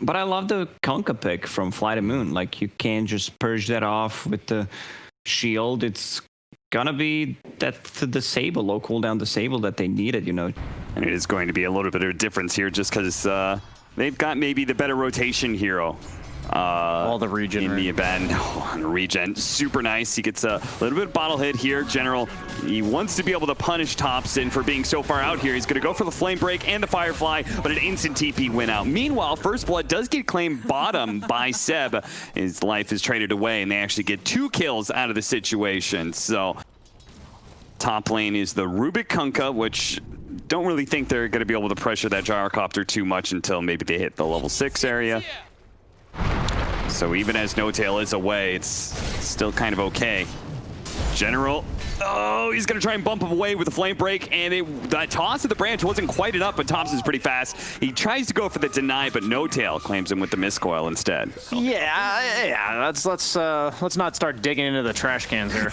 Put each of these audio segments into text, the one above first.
But I love the Conka pick from FlyToMoon. Like, you can't just purge that off with the shield. It's gonna be that disable, low cooldown disable that they needed, you know. And it is going to be a little bit of a difference here just because they've got maybe the better rotation hero. All the regen in the event. Oh, the regen, super nice. He gets a little bit of bottle hit here. General, he wants to be able to punish Thompson for being so far out here. He's going to go for the flame break and the firefly, but an instant TP win out. Meanwhile, First Blood does get claimed bottom by Seb. His life is traded away, and they actually get 2 kills out of the situation. So top lane is the Rubik Kunkka, which don't really think they're going to be able to pressure that gyrocopter too much until maybe they hit the level 6 area. So even as No Tail is away, it's still kind of okay. General, oh, he's going to try and bump him away with the flame break, and that toss of the branch wasn't quite enough, but Thompson's pretty fast. He tries to go for the deny, but No Tail claims him with the miscoil instead. Yeah. Let's not start digging into the trash cans here.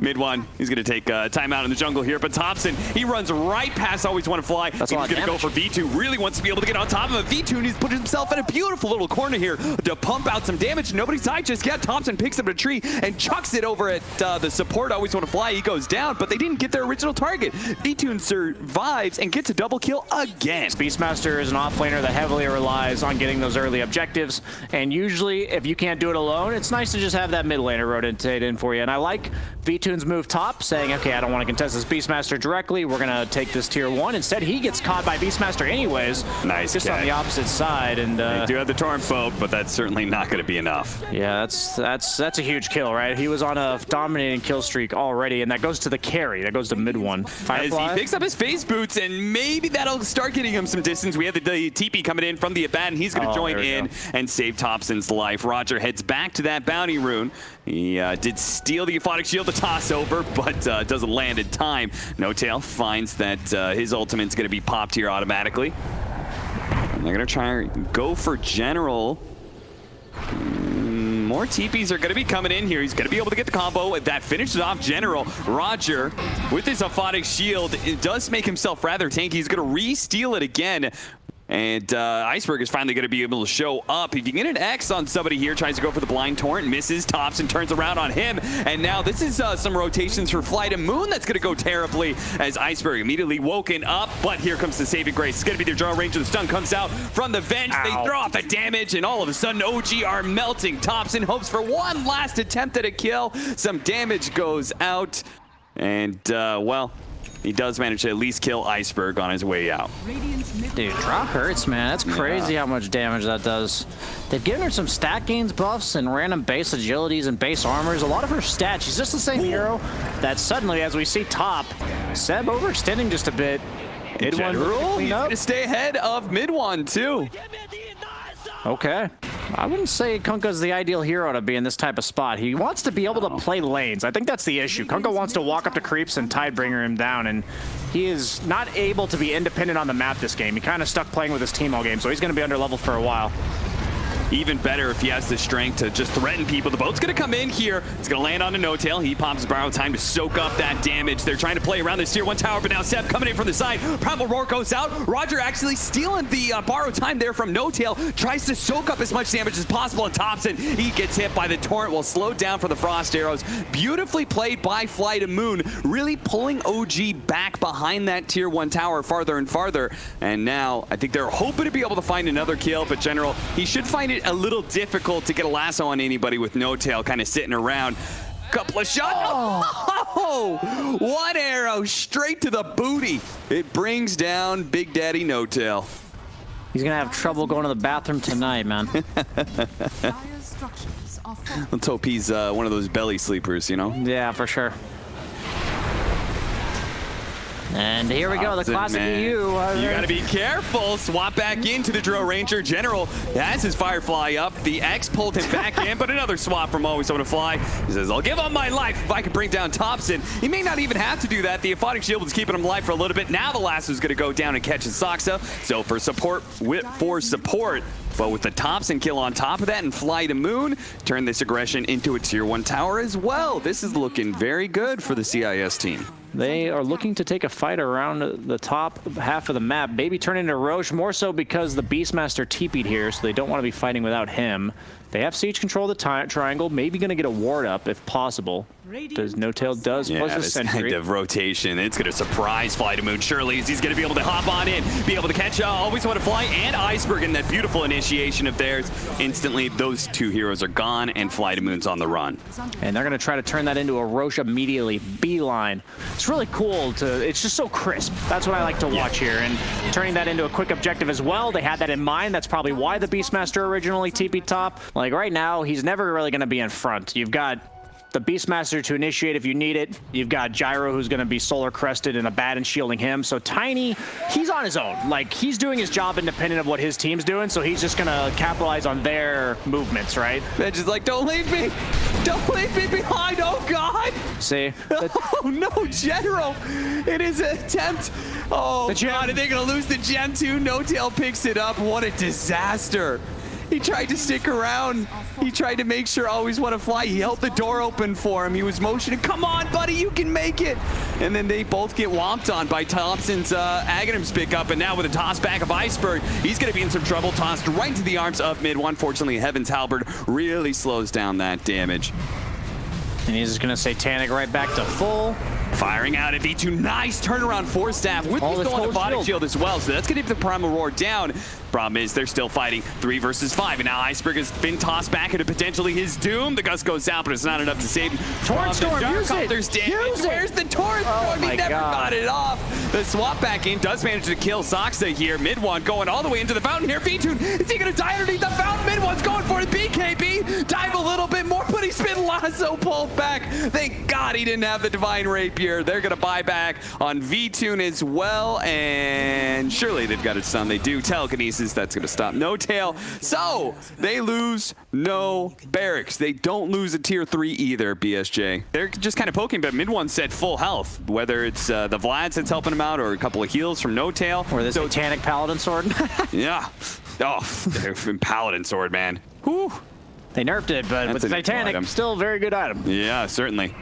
Mid one, he's going to take timeout in the jungle here, but Thompson, he runs right past Always Want to Fly. He's going to go for V2, really wants to be able to get on top of him. V2, and he's put himself in a beautiful little corner here to pump out some damage. Nobody's died just yet. Thompson picks up a tree and chucks it over at the support. Always Want to Fly. He goes down, but they didn't get their original target. V2 survives and gets a double kill again. Beastmaster is an offlaner that heavily relies on getting those early objectives, and usually if you can't do it alone, it's nice to just have that mid laner rotate in for you. And I like V2's move top, saying, okay, I don't want to contest this Beastmaster directly. We're going to take this tier 1. Instead, he gets caught by Beastmaster anyways. Nice just catch. On the opposite side. And they do have the Torrent Boat, but that's certainly not going to be enough. Yeah, that's a huge kill, right? He was on a dominating kill streak already, and that goes to the carry. That goes to mid one. Firefly. As he picks up his phase boots, and maybe that'll start getting him some distance. We have the TP coming in from the Abaddon. He's going to join in and save Thompson's life. Roger heads back to that bounty rune. He did steal the Aphotic Shield to toss over, but doesn't land in time. No Tail finds that his ultimate's going to be popped here automatically. And they're going to try and go for General. More TPs are going to be coming in here. He's going to be able to get the combo. That finishes off General. Roger, with his Aphotic Shield, it does make himself rather tanky. He's going to re-steal it again. And Iceberg is finally going to be able to show up. If you get an X on somebody here, tries to go for the blind torrent, misses. Thompson turns around on him. And now this is some rotations for FlyToMoon that's going to go terribly as Iceberg immediately woken up. But here comes the saving grace. It's going to be their draw range. The stun comes out from the vent. They throw off the damage, and all of a sudden OG are melting. Thompson hopes for one last attempt at a kill. Some damage goes out. And, well, he does manage to at least kill Iceberg on his way out. Dude, drop hurts, man. That's crazy how much damage that does. They've given her some stat gains buffs and random base agilities and base armors. A lot of her stats, she's just the same hero that suddenly, as we see top, Seb overextending just a bit. Mid one, he's going to stay ahead of mid one, too. Okay. I wouldn't say Kunkka's the ideal hero to be in this type of spot. He wants to be able to play lanes. I think that's the issue. Kunkka wants to walk up to creeps and Tidebringer him down, and he is not able to be independent on the map this game. He kind of stuck playing with his team all game, so he's going to be underleveled for a while. Even better if he has the strength to just threaten people. The boat's going to come in here. It's going to land on a No Tail. He pops his borrow time to soak up that damage. They're trying to play around this tier 1 tower, but now Seb coming in from the side. Primal Roar goes out. Roger actually stealing the borrow time there from No Tail. Tries to soak up as much damage as possible, and Thompson, he gets hit by the torrent while slowed down for the frost arrows. Beautifully played by FlyToMoon, really pulling OG back behind that tier 1 tower farther and farther. And now I think they're hoping to be able to find another kill, but General, he should find it a little difficult to get a lasso on anybody with No Tail kind of sitting around. Couple of shots. Oh, one arrow straight to the booty. It brings down Big Daddy No Tail. He's gonna have trouble going to the bathroom tonight, man. Let's hope he's one of those belly sleepers, you know? Yeah, for sure. And here we go, the classic EU. You gotta be careful. Swap back into the Drill Ranger. General has his Firefly up. The X pulled him back in, but another swap from Always Want to Fly. He says, I'll give up my life if I can bring down Thompson. He may not even have to do that. The Aphotic Shield was keeping him alive for a little bit. Now the lasso's gonna go down and catch his Soxa. So for support, but with the Thompson kill on top of that and FlyToMoon, turn this aggression into a tier 1 tower as well. This is looking very good for the CIS team. They are looking to take a fight around the top half of the map. Maybe turn into Roche, more so because the Beastmaster TP'd here, so they don't want to be fighting without him. They have siege control of the triangle, maybe going to get a ward up if possible. Does No-Tail plus a sentry. Kind of rotation. It's going to surprise FlyToMoon. Surely he's going to be able to hop on in, be able to catch Always Want to Fly and Iceberg in that beautiful initiation of theirs. Instantly, those two heroes are gone, and FlyToMoon's on the run. And they're going to try to turn that into a Roche immediately. Beeline. It's really cool to, it's just so crisp. That's what I like to watch here. And turning that into a quick objective as well. They had that in mind. That's probably why the Beastmaster originally TP top. Like right now, he's never really going to be in front. You've got the Beastmaster to initiate if you need it. You've got Gyro, who's going to be solar crested and a bat and shielding him. So Tiny, he's on his own. Like, he's doing his job independent of what his team's doing, so he's just going to capitalize on their movements, right? They're just like, don't leave me! Don't leave me behind! Oh, God! See? Oh, no, General! It is an attempt! Oh, God, are they going to lose the gem, too? No-Tail picks it up. What a disaster! He tried to stick around. He tried to make sure Always Want to Fly. He held the door open for him. He was motioning, come on, buddy, you can make it. And then they both get whomped on by Thompson's Aghanims pickup. And now with a toss back of Iceberg, he's going to be in some trouble. Tossed right into the arms of mid. Unfortunately, Heaven's Halberd really slows down that damage. And he's just going to Satanic right back to full. Firing out at V2. Nice turnaround for staff with the stolen body shield as well. So that's going to keep the Primal Roar down. Problem is they're still fighting 3 versus 5. And now Iceberg has been tossed back into potentially his doom. The gust goes out, but it's not enough to save him. Torrent Storm, use it! Where's the Torrent Storm? He never got it off. The swap back in does manage to kill Soxa here. Mid one going all the way into the fountain here. V2, is he going to die underneath the fountain? Mid one's going for it. BKB, dive a little bit more, but he's been lasso pulled back. Thank God he didn't have the Divine Rapier. They're going to buy back on V2 as well, and surely they've got it stunned. They do. Telekinesis, that's going to stop No-Tail. So they lose no barracks. They don't lose a tier 3 either, BSJ. They're just kind of poking, but mid one set full health, whether it's the Vlads that's helping him out or a couple of heals from No-Tail. Or the Satanic Paladin Sword. Yeah. Oh, Paladin Sword, man. Whew. They nerfed it, but with Satanic, still a very good item. Yeah, certainly.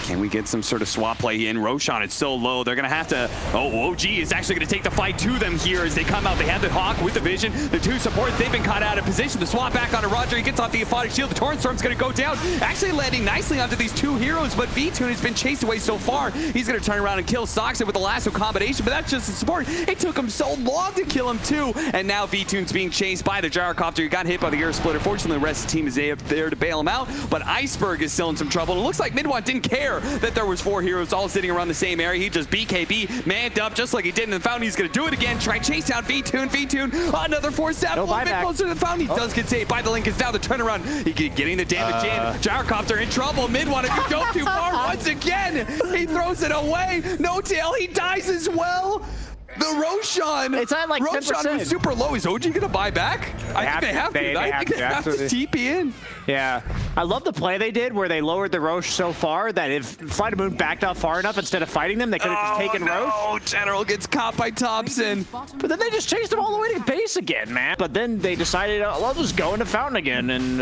Can we get some sort of swap play in? Roshan, it's so low. They're going to have to... Oh, OG is actually going to take the fight to them here as they come out. They have the Hawk with the Vision. The 2 supports, they've been caught out of position. The swap back onto Roger. He gets off the Aphotic Shield. The Torrent Storm's going to go down. Actually landing nicely onto these 2 heroes, but V2 has been chased away so far. He's going to turn around and kill Soxa with the lasso combination, but that's just the support. It took him so long to kill him too. And now V2's being chased by the Gyrocopter. He got hit by the Air Splitter. Fortunately, the rest of the team is there to bail him out, but Iceberg is still in some trouble. And it looks like Midwan didn't care that there was 4 heroes all sitting around the same area. He just BKB, manned up just like he did in the fountain. He's going to do it again. Try chase down V2. V2, another 4-step. A little bit closer to the fountain. He does get saved by the link. It's now the turnaround. He getting the damage in. Gyrocopter in trouble. Mid one, if you go too far once again, he throws it away. No-Tail, he dies as well. The Roshan. It's at like 10%. Roshan was super low. Is OG going to buy back? I think they have to. I think they have to TP in. Yeah. I love the play they did where they lowered the Roche so far that if FlyToMoon backed out far enough, instead of fighting them, they could have just taken Roche. Oh, General gets caught by Thompson. But then they just chased him all the way to base again, man. But then they decided, oh, I'll just go into fountain again. And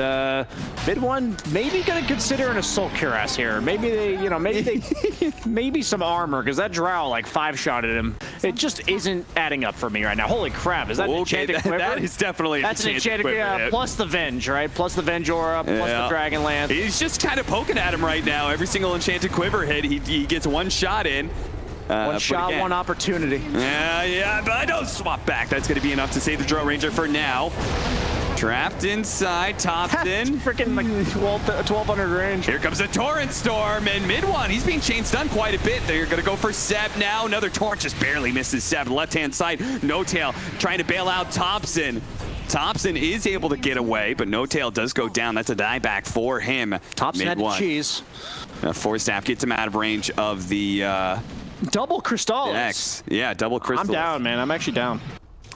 mid one maybe going to consider an Assault Cuirass here. Maybe they, you know, maybe some armor, because that Drow like 5-shotted him. It just isn't adding up for me right now. Holy crap, is that an enchanted quiver? That is definitely an enchanted quiver. Plus the Venge, right? Plus the Venge aura, plus the Dragon Lance. He's just kind of poking at him right now. Every single enchanted quiver hit, he gets 1 shot in. One shot, one opportunity. Yeah, but I don't swap back. That's going to be enough to save the Drow Ranger for now. Trapped inside, Thompson. Freaking like 1200 range. Here comes the Torrent Storm, and mid one, he's being chain stunned quite a bit. They're going to go for Seb now. Another Torrent just barely misses Seb. Left-hand side, No-Tail trying to bail out Thompson. Thompson is able to get away, but No-Tail does go down. That's a dieback for him. Thompson had to cheese. Force-Staff gets him out of range of the... double Crystallis. X. Yeah, double Crystallis. I'm down, man. I'm actually down.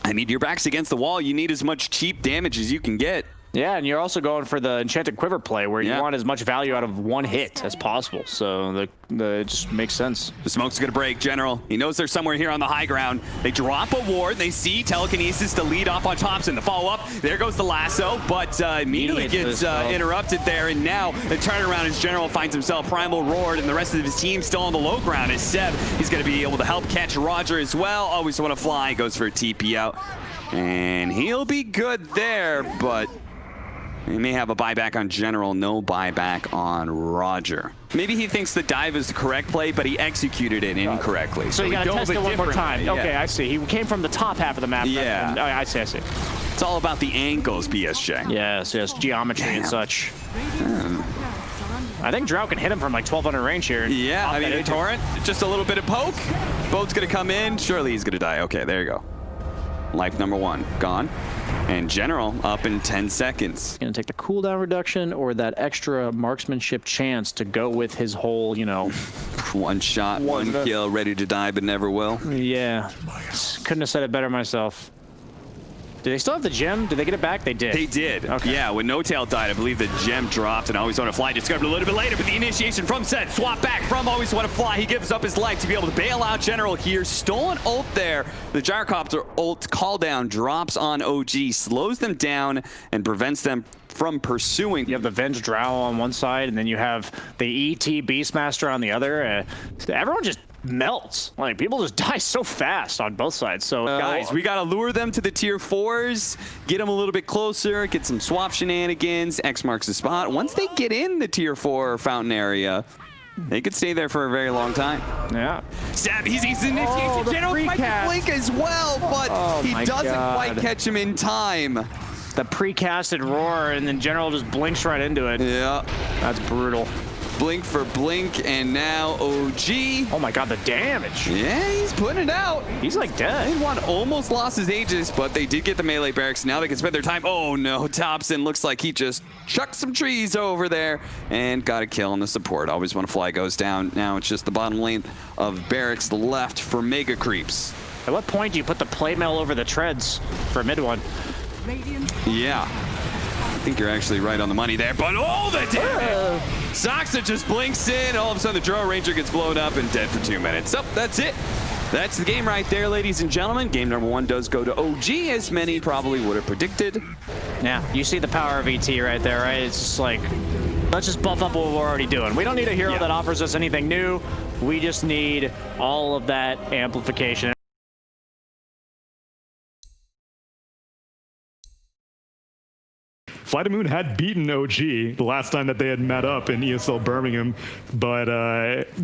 I mean, your back's against the wall. You need as much cheap damage as you can get. Yeah, and you're also going for the Enchanted Quiver play where you want as much value out of one hit as possible. So it just makes sense. The smoke's going to break, General. He knows they're somewhere here on the high ground. They drop a ward. They see Telekinesis to lead off on Thompson. The follow-up, there goes the lasso, but immediately gets interrupted there. And now the turnaround as General finds himself Primal Roared, and the rest of his team still on the low ground. As Seb, he's going to be able to help catch Roger as well. Always want to fly, goes for a TP out. And he'll be good there, but he may have a buyback on General, no buyback on Roger. Maybe he thinks the dive is the correct play, but he executed it incorrectly. So you gotta test it one more time. Yeah. Okay, I see. He came from the top half of the map. Yeah. I see. It's all about the angles, BSJ. Yes, geometry and such. I think Drow can hit him from like 1200 range here. Yeah, I mean, the Torrent, just a little bit of poke. Boat's gonna come in. Surely he's gonna die. Okay, there you go. Life number 1, gone. And General up in 10 seconds. Gonna take the cooldown reduction or that extra marksmanship chance to go with his whole, One shot, one kill, ready to die, but never will. Yeah, couldn't have said it better myself. Do they still have the gem? Did they get it back? They did. They did. Okay. Yeah, when No Tail died, I believe the gem dropped and Always Want to Fly discovered a little bit later, but the initiation from Set, swap back from Always Want to Fly. He gives up his life to be able to bail out General here. Stolen ult there. The Gyrocopter ult call down drops on OG, slows them down and prevents them from pursuing. You have the Venge Drow on one side, and then you have the ET Beastmaster on the other. Everyone just melts. Like, people just die so fast on both sides. So guys, we gotta lure them to the tier 4s, get them a little bit closer, get some swap shenanigans. X marks the spot. Once they get in the tier 4 fountain area, they could stay there for a very long time. Yeah. Stab, he's initiation. General might blink as well, but he doesn't quite catch him in time. The precasted roar, and then General just blinks right into it. Yeah. That's brutal. Blink for blink, and now OG. Oh my god, the damage. Yeah, he's putting it out. He's like dead. One almost lost his Aegis, but they did get the melee barracks. Now they can spend their time. Oh no, Thompson looks like he just chucked some trees over there and got a kill on the support. Always Want to Fly goes down. Now it's just the bottom lane of barracks left for Mega Creeps. At what point do you put the plate mail over the treads for mid one? Yeah. I think you're actually right on the money there, but oh, the damage! Soxa just blinks in, all of a sudden the Drow Ranger gets blown up and dead for 2 minutes. So that's it. That's the game right there, ladies and gentlemen. Game number 1 does go to OG, as many probably would have predicted. Yeah, you see the power of ET right there, right? It's just like, let's just buff up what we're already doing. We don't need a hero that offers us anything new. We just need all of that amplification. FlyToMoon had beaten OG the last time that they had met up in ESL Birmingham, but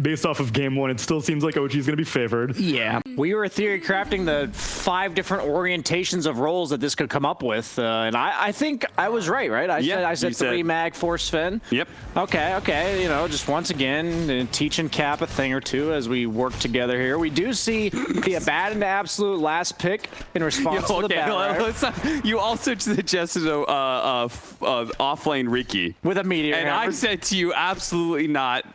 based off of game 1, it still seems like OG is going to be favored. Yeah, we were theory crafting the 5 different orientations of roles that this could come up with, and I think I was right? I said 3 mag, 4 Sven. Yep. Okay, just once again, teaching Cap a thing or two as we work together here. We do see the abandoned absolute last pick in response to the battle. You also suggested off-lane Riki. With a meteor and hammer. I said to you, absolutely not.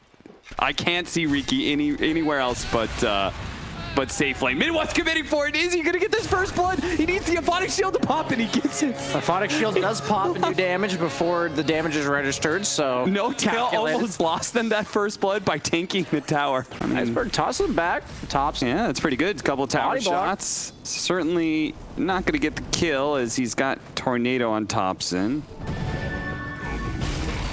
I can't see Riki anywhere else but safe lane. Midwest committing for it. Is he going to get this first blood? He needs the Aphotic Shield to pop, and he gets it. Aphotic Shield does pop and do damage before the damage is registered, so... No Tail almost lost them that first blood by tanking the tower. Iceberg tosses him back. Tops. Yeah, that's pretty good. A couple of tower shots. Certainly not going to get the kill as he's got Tornado on Thompson.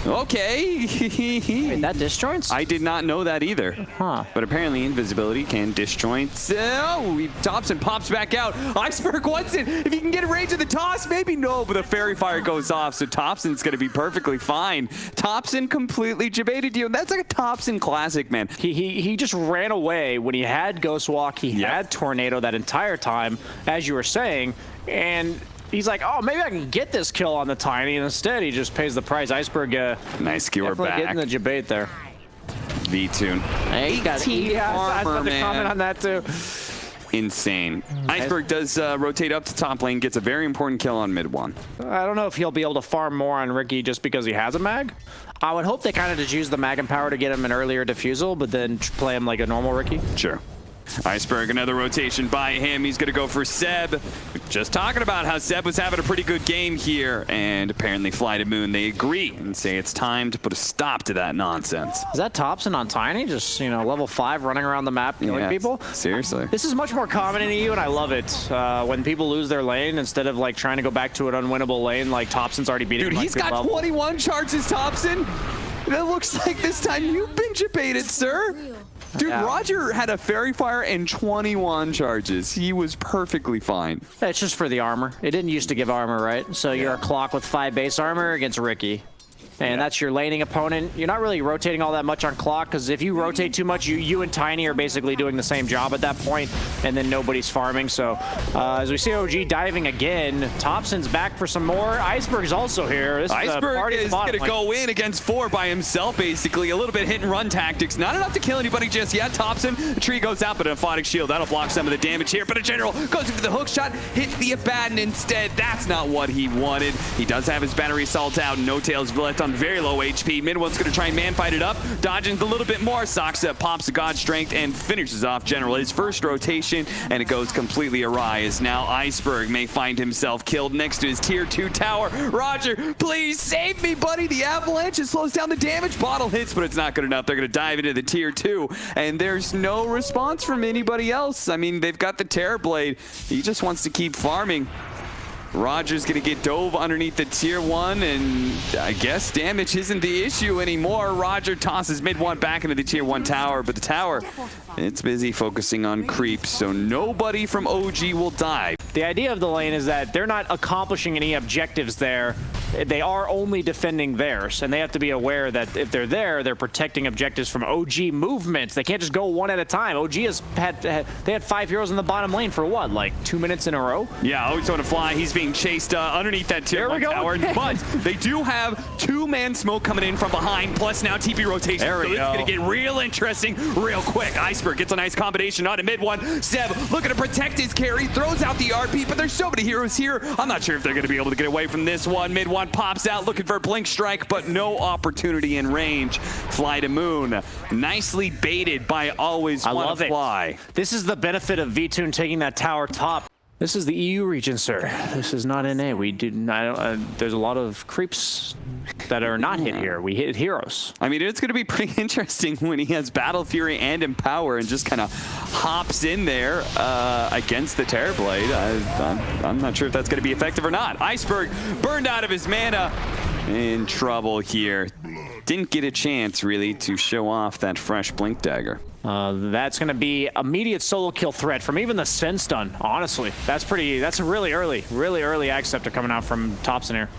Okay. Wait, that disjoints? I did not know that either. Huh. But apparently invisibility can disjoint. Oh, Thompson pops back out. Iceberg wants it. If he can get a range of the toss, maybe no, but the Fairy Fire goes off, so Thompson's going to be perfectly fine. Thompson completely debated you, and that's like a Thompson classic, man. He just ran away when he had Ghost Walk. He had Tornado that entire time, as you were saying, and... He's like, oh, maybe I can get this kill on the Tiny, and instead he just pays the price. Iceberg, nice skewer back. Getting the debate there. V-Tune. Hey, you got I was about to comment on that too. Insane. Iceberg does rotate up to top lane, gets a very important kill on mid one. I don't know if he'll be able to farm more on Riki just because he has a mag. I would hope they kind of just use the mag and power to get him an earlier defusal, but then play him like a normal Riki. Sure. Iceberg, another rotation by him. He's going to go for Seb. Just talking about how Seb was having a pretty good game here, and apparently FlyToMoon, they agree and say it's time to put a stop to that nonsense. Is that Thompson on Tiny? Just, you know, level 5 running around the map killing people? Seriously. This is much more common in EU, and I love it. When people lose their lane, instead of like trying to go back to an unwinnable lane, like Thompson's already beating him. Dude, he's got 21 charges, Thompson. It looks like this time you've been baited, sir. Dude, Yeah. Roger had a Fairy Fire and 21 charges. He was perfectly fine. It's just for the armor. It didn't used to give armor, right? So you're a clock with 5 base armor against Ricky. And that's your laning opponent. You're not really rotating all that much on clock, because if you rotate too much, you and Tiny are basically doing the same job at that point, and then nobody's farming. So as we see OG diving again, Thompson's back for some more. Iceberg's also here. This Iceberg is is going to go in against 4 by himself, basically. A little bit hit and run tactics. Not enough to kill anybody just yet. Thompson, the tree goes out, but a Aphotic Shield, that'll block some of the damage here. But a General goes into the hook shot, hits the Abaddon instead. That's not what he wanted. He does have his battery assault out. No Tails left on very low HP. Mid one's going to try and man fight it up. Dodging a little bit more. Saksa pops the God Strength and finishes off General. His first rotation, and it goes completely awry as now Iceberg may find himself killed next to his tier 2 tower. Roger, please save me, buddy. The avalanche, it slows down the damage. Bottle hits, but it's not good enough. They're going to dive into the tier 2, and there's no response from anybody else. I mean, they've got the Terror Blade. He just wants to keep farming. Roger's gonna get dove underneath the tier 1, and I guess damage isn't the issue anymore. Roger tosses mid 1 back into the tier 1 tower, but the tower, it's busy focusing on creeps, so nobody from OG will die. The idea of the lane is that they're not accomplishing any objectives there. They are only defending theirs, and they have to be aware that if they're there, they're protecting objectives from OG movements. They can't just go one at a time. OG they had 5 heroes in the bottom lane for what, like 2 minutes in a row? Yeah, always on a fly. He's being chased underneath that tier 1 tower, but they do have 2-man smoke coming in from behind, plus now TP rotation. There we so go. It's gonna get real interesting real quick. Iceberg gets a nice combination on to mid 1. Seb looking to protect his carry, throws out the RP, but there's so many heroes here. I'm not sure if they're gonna be able to get away from this one. Mid 1 pops out looking for a blink strike, but no opportunity in range. FlyToMoon, nicely baited by Always Wanna Fly. This is the benefit of VTune taking that tower top. This is the EU region, sir. This is not NA. We do not. There's a lot of creeps that are not hit here. We hit heroes. I mean, it's going to be pretty interesting when he has Battle Fury and Empower and just kind of hops in there against the Terrorblade. I'm not sure if that's going to be effective or not. Iceberg burned out of his mana. In trouble here. Didn't get a chance, really, to show off that fresh Blink Dagger. That's going to be immediate solo kill threat from even the Sven stun, honestly. That's a really early acceptor coming out from Thompson here.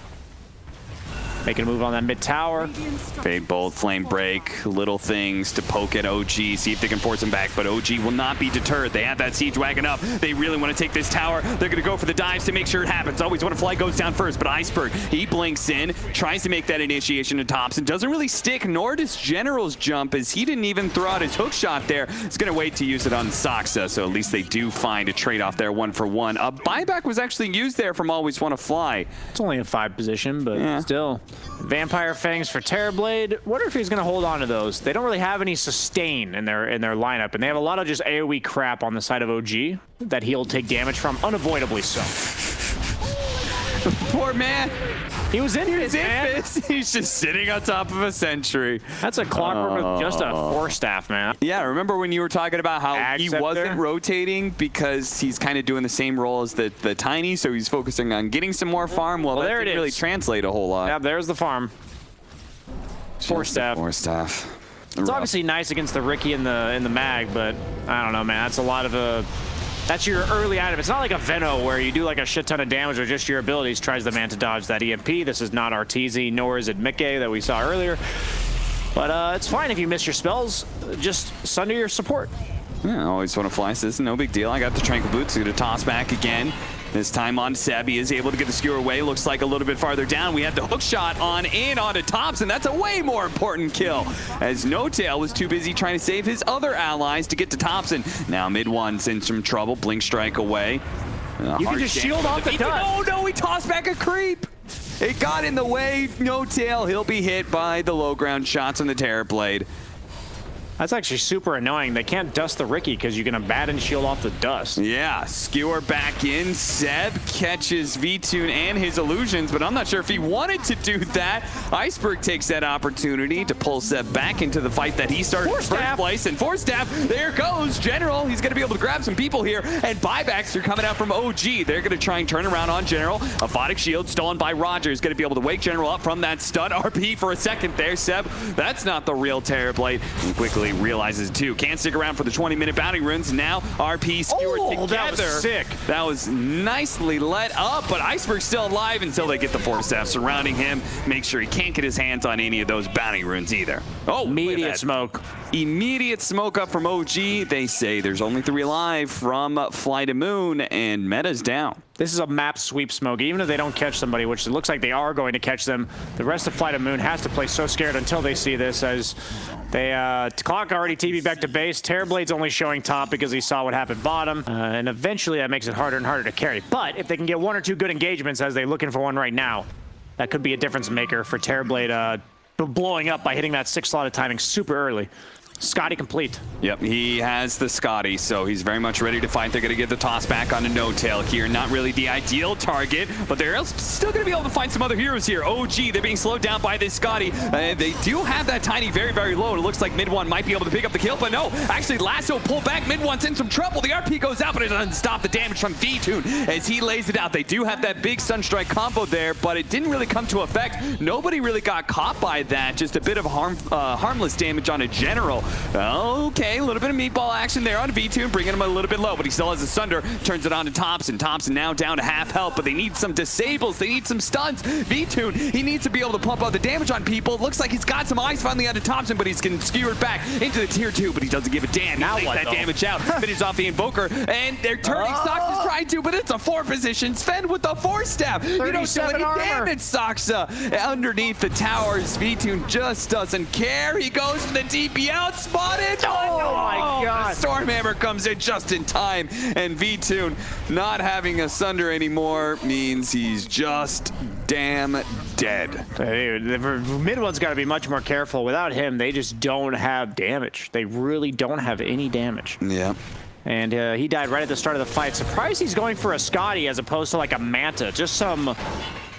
Making a move on that mid tower. Fade Bolt, Flame Break, little things to poke at OG, see if they can force him back, but OG will not be deterred. They have that Siege Wagon up. They really want to take this tower. They're going to go for the dives to make sure it happens. Always Wanna Fly goes down first, but Iceberg, he blinks in, tries to make that initiation to Thompson. Doesn't really stick, nor does General's jump, as he didn't even throw out his hook shot there. He's going to wait to use it on Saksa, so at least they do find a trade-off there, 1-for-1. A buyback was actually used there from Always Wanna Fly. It's only in 5 position, but still. Vampire Fangs for Terrorblade. Wonder if he's going to hold on to those. They don't really have any sustain in their lineup, and they have a lot of just AoE crap on the side of OG that he'll take damage from, unavoidably so. Poor man. He was in his man. He's just sitting on top of a sentry. That's a clockwork with just a 4-staff, man. Yeah, remember when you were talking about how he wasn't rotating because he's kind of doing the same role as the Tiny, so he's focusing on getting some more farm? Well, that didn't really translate a whole lot. Yeah, there's the farm. 4-staff. 4-staff. It's obviously nice against the Ricky in the mag, but I don't know, man. That's a lot of a... That's your early item. It's not like a Veno where you do like a shit ton of damage with just your abilities. Tries the man to dodge that EMP. This is not Arteezy, nor is it Mikke that we saw earlier. But it's fine if you miss your spells. Just sunder your support. Yeah, Always Wanna Fly says no big deal. I got the Tranquil Boots. Going to toss back again. This time on Seb, he is able to get the skewer away. Looks like a little bit farther down. We have the hook shot on in onto Thompson. That's a way more important kill, as No Tail was too busy trying to save his other allies to get to Thompson. Now mid 1's in some trouble. Blink Strike away. You can just shield off the dust. Oh no, he tossed back a creep. It got in the way. No Tail, he'll be hit by the low ground shots on the Terrorblade. That's actually super annoying. They can't dust the Riki because you can abandon shield off the dust. Yeah, skewer back in. Seb catches VTune and his illusions, but I'm not sure if he wanted to do that. Iceberg takes that opportunity to pull Seb back into the fight that he started in the first place. And Force Staff, there goes General. He's going to be able to grab some people here, and buybacks are coming out from OG. They're going to try and turn around on General. Aphotic shield stolen by Roger is going to be able to wake General up from that stun. RP for a second there. Seb, that's not the real Terrorblade. And quickly realizes too. Can't stick around for the 20-minute bounty runes. Now RP skewered together. That was sick. That was nicely let up, but Iceberg's still alive until they get the Force Staff surrounding him. Make sure he can't get his hands on any of those bounty runes either. Oh, immediate smoke. Immediate smoke up from OG. They say there's only 3 alive from FlyToMoon, and Meta's down. This is a map sweep smoke. Even if they don't catch somebody, which it looks like they are going to catch them, the rest of FlyToMoon has to play so scared until they see this, as they Clock already TP back to base. Terrorblade's only showing top because he saw what happened bottom, and eventually that makes it harder and harder to carry. But if they can get 1 or 2 good engagements, as they're looking for one right now, that could be a difference maker for Terrorblade blowing up by hitting that 6-slotted timing super early. Scotty complete. Yep, he has the Scotty, so he's very much ready to fight. They're going to get the toss back on a No-Tail here. Not really the ideal target, but they're still going to be able to find some other heroes here. OG, they're being slowed down by this Scotty. They do have that Tiny very, very low. It looks like mid one might be able to pick up the kill, but no. Actually, Lasso pull back. Mid one's in some trouble. The RP goes out, but it doesn't stop the damage from VTune as he lays it out. They do have that big Sunstrike combo there, but it didn't really come to effect. Nobody really got caught by that. Just a bit of harmless damage on a General. Okay, a little bit of meatball action there on VTune, bringing him a little bit low, but he still has a Sunder. Turns it on to Thompson. Thompson now down to half health, but they need some disables. They need some stuns. VTune, he needs to be able to pump out the damage on people. Looks like he's got some eyes finally onto Thompson, but he's getting skewered back into the tier 2, but he doesn't give a damn. Now he what, that though? damage out. Finishes off the Invoker, and they're turning. Sox is trying to, but it's a 4 position. Sven with the Force Staff. You don't do any damage, Soxa. Underneath the towers, VTune just doesn't care. He goes for the DP out, spotted. Oh my God. The Stormhammer comes in just in time, and VTune not having a Sunder anymore means he's just damn dead. The mid one's got to be much more careful. Without him, they just don't have damage. They really don't have any damage. Yeah. And he died right at the start of the fight. Surprised he's going for a Scotty as opposed to like a Manta. Just some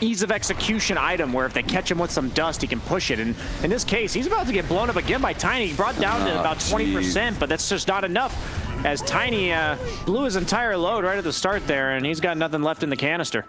ease of execution item where if they catch him with some dust, he can push it. And in this case, he's about to get blown up again by Tiny. He brought down to about 20%, but that's just not enough, as Tiny blew his entire load right at the start there, and he's got nothing left in the canister.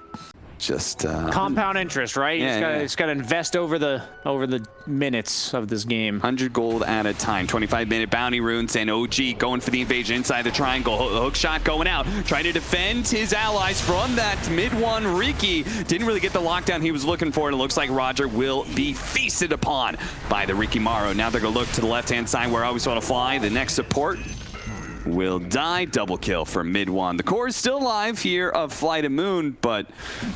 Just Compound interest, right? He's got to invest over the minutes of this game. 100 gold at a time. 25-minute bounty runes, and OG going for the invasion inside the triangle. Hook shot going out, trying to defend his allies from that mid one. Riki didn't really get the lockdown he was looking for, and it looks like Roger will be feasted upon by the Riki Maro. Now they're going to look to the left-hand side where I always want to fly. The next support will die. Double kill for mid one. The core is still alive here of FlyToMoon, but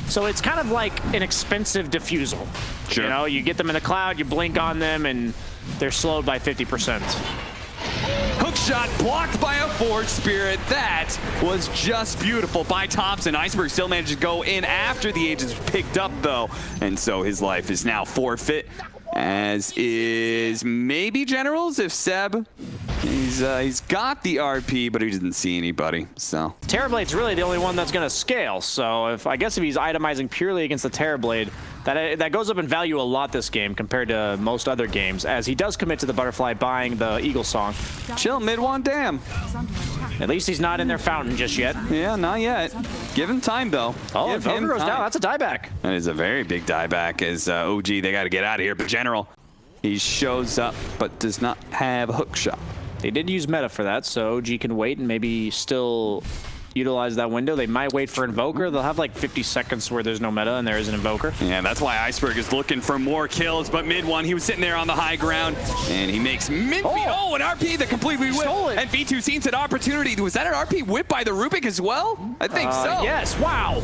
so it's kind of like an expensive diffusal. Sure. You know, you get them in the cloud, you blink on them, and they're slowed by 50%. hook shot blocked by a Forge Spirit. That was just beautiful by Thompson. Iceberg still managed to go in after the agents picked up though, and so his life is now forfeit, as is maybe Generals if Seb. He's got the RP, but he didn't see anybody, so. Terrorblade's really the only one that's going to scale, so I guess if he's itemizing purely against the Terrorblade, that goes up in value a lot this game compared to most other games, as he does commit to the Butterfly buying the Eagle Song. Chill, mid one, damn. At least he's not in their fountain just yet. Yeah, not yet. Give him time, though. Oh, if Ogre goes down, that's a dieback. That is a very big dieback, as OG, they got to get out of here. But General, he shows up, but does not have a hook shot. They did use meta for that, so OG can wait and maybe still utilize that window. They might wait for Invoker. They'll have like 50 seconds where there's no meta and there is an Invoker. Yeah, that's why Iceberg is looking for more kills, but mid one, he was sitting there on the high ground, and he makes an RP that completely whipped. And V2 seems an opportunity. Was that an RP whipped by the Rubik as well? I think so. Yes, wow.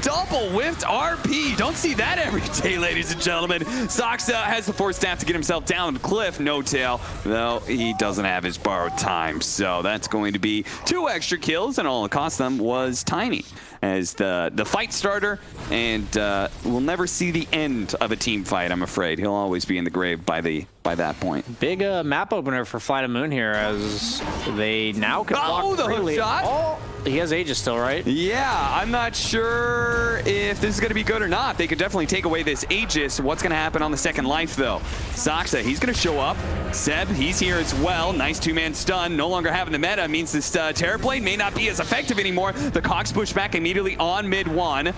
Double whipped RP. Don't see that every day, ladies and gentlemen. Soxa has the Force Staff to get himself down the cliff. No tail, though he doesn't have his borrowed time. So that's going to be 2 extra kills, and all it cost them was Tiny. as the fight starter, and we'll never see the end of a team fight, I'm afraid. He'll always be in the grave by that point. Big map opener for FlyToMoon here, as they now can walk the freely. hook shot! Oh, he has Aegis still, right? Yeah, I'm not sure if this is going to be good or not. They could definitely take away this Aegis. What's going to happen on the second life, though? Saksa, he's going to show up. Seb, he's here as well. Nice two-man stun. No longer having the meta means this Terror Blade may not be as effective anymore. The Cogs push back immediately on mid one.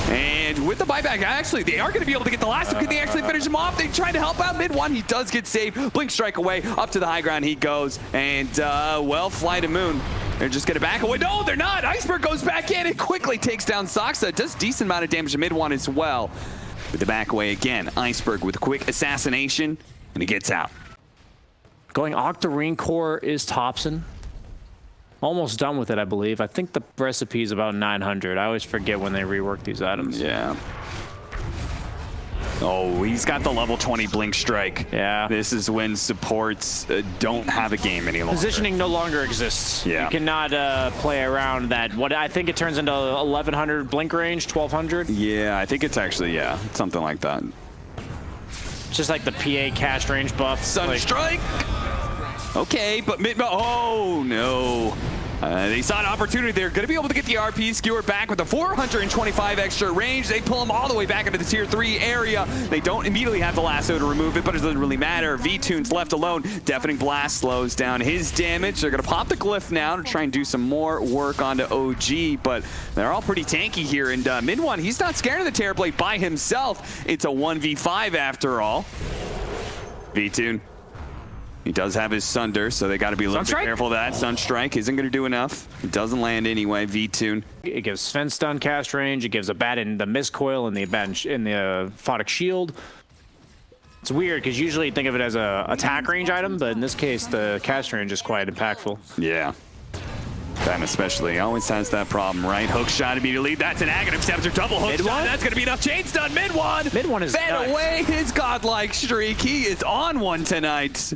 And with the buyback, actually, they are going to be able to get the last one. Can they actually finish him off? They tried to help out mid one. He does get saved. Blink strike away. Up to the high ground he goes. And, well, FlyToMoon. They're just going to back away. No, they're not. Iceberg goes back in and quickly takes down Saksa. Does decent amount of damage to mid one as well. With the back away again. Iceberg with a quick assassination. And he gets out. Going Octarine Core is Thompson. Almost done with it, I believe. I think the recipe is about 900. I always forget when they rework these items. Yeah. Oh, he's got the level 20 blink strike. Yeah. This is when supports don't have a game any longer. Positioning no longer exists. Yeah. You cannot play around that. What I think it turns into 1100 blink range, 1200. Yeah, I think it's actually, yeah, something like that. It's just like the PA cast range buff. Sunstrike. Okay, but oh no. They saw an opportunity. They're going to be able to get the RP skewer back with a 425 extra range. They pull them all the way back into the tier 3 area. They don't immediately have the lasso to remove it, but it doesn't really matter. VTune's left alone. Deafening Blast slows down his damage. They're going to pop the glyph now to try and do some more work onto OG, but they're all pretty tanky here. And mid one, he's not scared of the Terror Blade by himself. It's a 1v5 after all. VTune. He does have his Sunder, so they got to be a little bit careful of that. Sunstrike isn't going to do enough. It doesn't land anyway. VTune. It gives Sven stun cast range. It gives a bat in the Mistcoil and the Photic Shield. It's weird because usually you think of it as a attack range item, but in this case, the cast range is quite impactful. Yeah. That especially always has that problem, right? Hook shot immediately. That's an Aghanim Scepter double hook shot. That's going to be enough. Chain stun mid one. Mid one is fed away his godlike streak. He is on one tonight.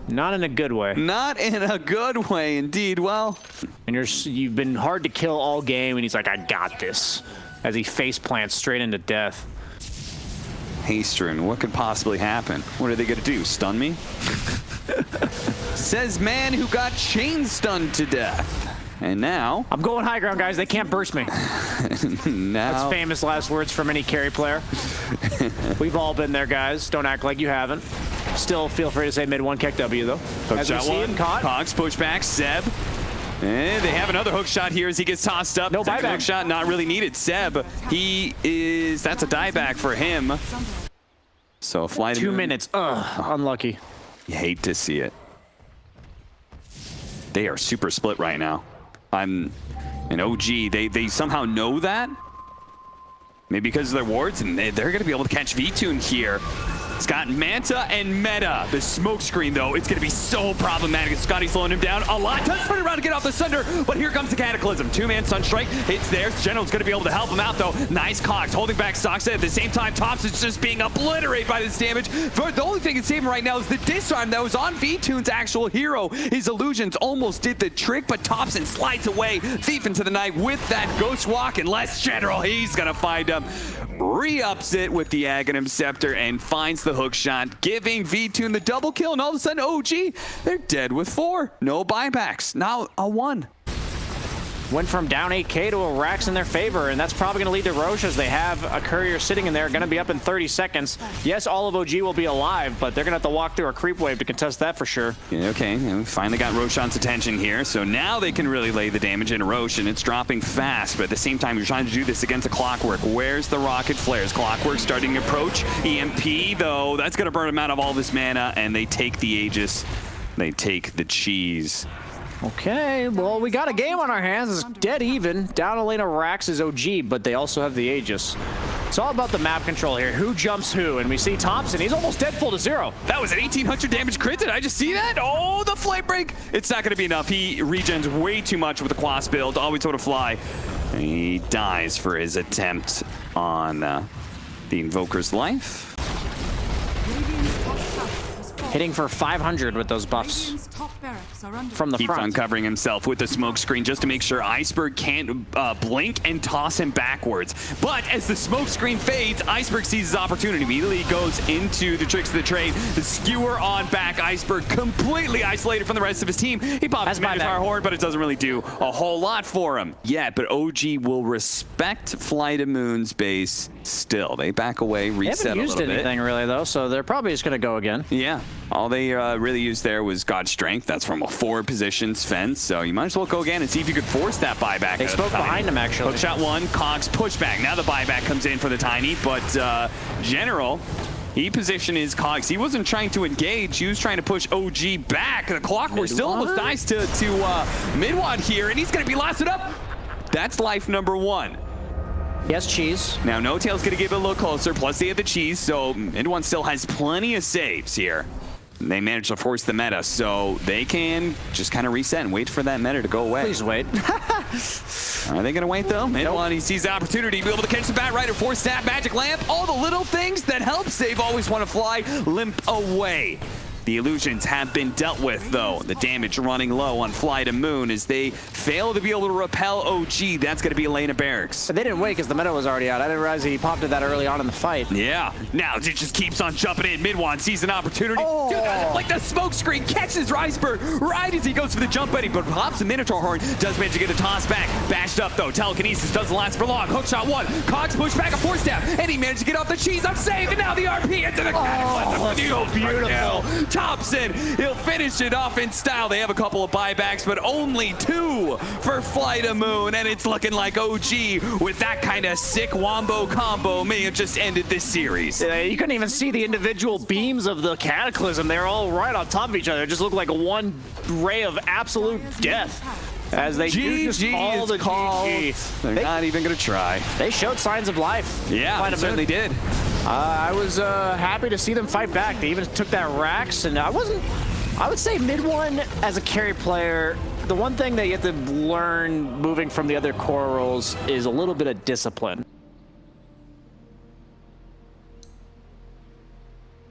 Not in a good way. Not in a good way, indeed. Well, and you've been hard to kill all game, and he's like, I got this, as he face plants straight into death. Hastrun, what could possibly happen? What are they going to do? Stun me? Says man who got chain stunned to death. And now I'm going high ground, guys. They can't burst me. Now that's famous last words from any carry player. We've all been there, guys. Don't act like you haven't. Still feel free to say mid one kick W though. Hook as shot we see one. him caught. Cogs push back. Seb. And they have another hook shot here as he gets tossed up. No buyback. Hook shot not really needed. Seb, that's a dieback for him. So FlyToMoon. 2 minutes. Unlucky. You hate to see it. They are super split right now. I'm an OG. They somehow know that. Maybe because of their wards, and they're going to be able to catch VTune here. It's got Manta and Meta. The smoke screen, though, it's going to be so problematic. Scotty slowing him down a lot. Does turn around to get off the Sunder, but here comes the Cataclysm. Two-man Sunstrike hits there. General's going to be able to help him out, though. Nice Cogs holding back Saksa. At the same time, Thompson's just being obliterated by this damage. But the only thing that's saving right now is the disarm that was on VTune's actual hero. His illusions almost did the trick, but Thompson slides away. Thief into the night with that Ghost Walk, and less General, he's going to find him. Re-ups it with the Aghanim Scepter and finds the hook shot, giving VTune the double kill, and all of a sudden OG, they're dead with 4. No buybacks. Now a 1. Went from down 8K to a Rax in their favor, and that's probably going to lead to Roche as they have a courier sitting in there, going to be up in 30 seconds. Yes, all of OG will be alive, but they're going to have to walk through a creep wave to contest that for sure. Yeah, okay, and we finally got Roshan's attention here, so now they can really lay the damage into Roche, and it's dropping fast, but at the same time, you're trying to do this against a Clockwork. Where's the rocket flares? Clockwork starting to approach. EMP, though, that's going to burn him out of all this mana, and they take the Aegis. They take the cheese. Okay, well, we got a game on our hands. It's dead even. Down a lane of Rax is OG, but they also have the Aegis. It's all about the map control here. Who jumps who? And we see Thompson. He's almost dead full to 0. That was an 1800 damage crit. Did I just see that? Oh, the flame break. It's not going to be enough. He regens way too much with the Quas build. Always able to fly. And he dies for his attempt on the Invoker's life. Hitting for 500 with those buffs. from the Keeps front. on covering himself with the smoke screen just to make sure Iceberg can't blink and toss him backwards. But as the smoke screen fades, Iceberg sees his opportunity. Immediately goes into the tricks of the trade. The skewer on back. Iceberg completely isolated from the rest of his team. He pops his Minotaur horn, but it doesn't really do a whole lot for him. Yeah, but OG will respect FlyToMoon's base still. They back away, reset They haven't a used little anything bit. really though, so they're probably just gonna go again. Yeah, all they really used there was God's Strength. That's from a forward position fence, so you might as well go again and see if you could force that buyback. They spoke behind him actually. Hookshot one, Cogs pushback. Now the buyback comes in for the Tiny, but General, he positioned his Cogs. He wasn't trying to engage. He was trying to push OG back. The Clockwork still almost dies to Midwad here, and he's going to be lasted up. That's life number one. Yes, cheese. Now, No Tail's going to get a little closer, plus they have the cheese, so Midwad still has plenty of saves here. They managed to force the meta, so they can just kind of reset and wait for that meta to go away. Please wait. Are they going to wait, though? Midwad, he sees the opportunity to be able to catch the Bat Rider, force stab, magic lamp, all the little things that help save Always Want to Fly limp away. The illusions have been dealt with, though. The damage running low on FlyToMoon as they fail to be able to repel OG. That's going to be Elena Barracks. But they didn't wait because the meta was already out. I didn't realize he popped it that early on in the fight. Yeah. Now it just keeps on jumping in. Midwan sees an opportunity. Oh. Dude, like the smoke screen catches Iceberg right as he goes for the jump buddy, but pops the Minotaur horn. Does manage to get a toss back. Bashed up, though. Telekinesis doesn't last for long. Hookshot one. Cogs push back a force stab, and he managed to get off the cheese. I'm safe, and now the RP into the Cataclysm. so beautiful. Thompson, he'll finish it off in style. They have a couple of buybacks, but only 2 for FlyToMoon, and it's looking like OG with that kind of sick wombo combo may have just ended this series. You couldn't even see the individual beams of the Cataclysm. They're all right on top of each other. It just looked like one ray of absolute death. As they just call the GG. They're not even going to try. They showed signs of life. Yeah, they certainly did. I was happy to see them fight back. They even took that Rax, and I would say mid one as a carry player, the one thing that you have to learn moving from the other core roles is a little bit of discipline.